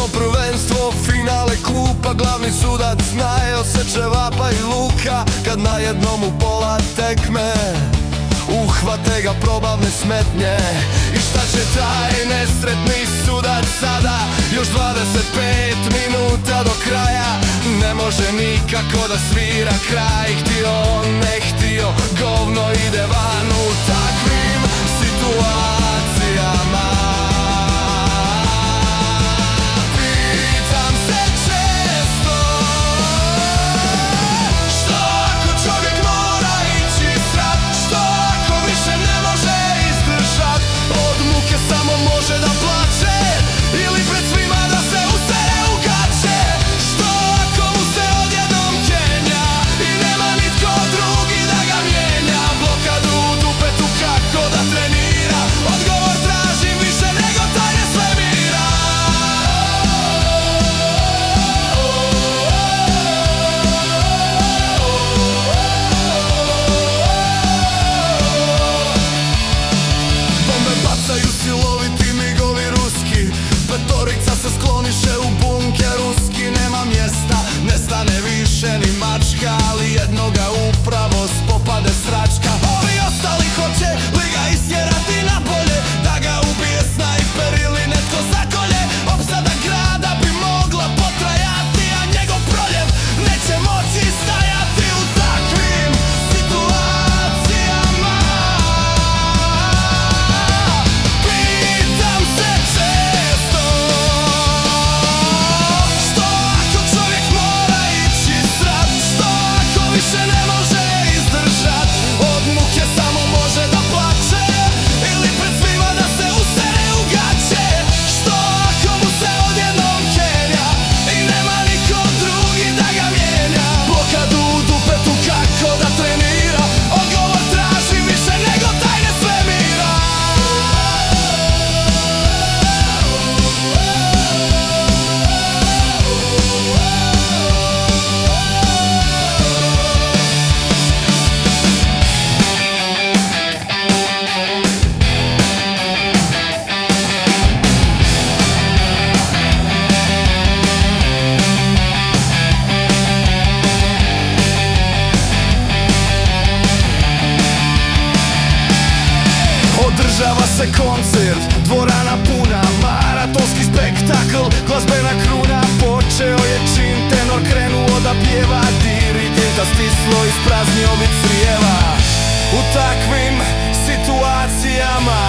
Svjetsko prvenstvo, finale klupa, glavni sudac znaje, oseče vapa i luka. Kad najednom u pola tekme uhvate ga probavne smetnje. I šta će taj nesretni sudac sada? Još 25 minuta do kraja. Ne može nikako da svira kraj. Htio on, ne htio, govno ide van u takvim situacijama. Pitam se često, što ako čovjek mora ići strat? Što ako više ne može izdržat? Od muke samo može da plače ili pred svima da se usere u gaće. Što ako mu se odjednom kenja i nema nitko drugi da ga mijenja? Blokadu u dupetu kako da trenira, odgovor tražim više nego tajne svemira. Bombe bacaju siloviti migovi ruski, petorica se skloniše u bunker ruski. Nema mjesta, ne stane više ni mačka, ali jednoga upravo spopade sračka. Ovi ostali hoće li ga istjerati na bolje, da ga ubije snajper ili netko zakolje. Opsada grada bi mogla potrajati, a njegov proljev neće moći stajati u takvim situacijama. Pitam se često, što ako čovjek mora ići strat? Što ako više ne može izdržat? Od muke samo može da plače ili pred svima da se usere u gaće. Što ako mu se odjednom kenja i nema niko drugi da ga mijenja? Blokadu u dupetu kako da trenira, odgovor traži više nego tajne svemira. Održava se koncert, dvorana puna, maratonski spektakl, glazbena kruna. Počeo je čin, tenor krenuo da pjeva, dirigenta stislo, ispraznio vic crijeva. U takvim situacijama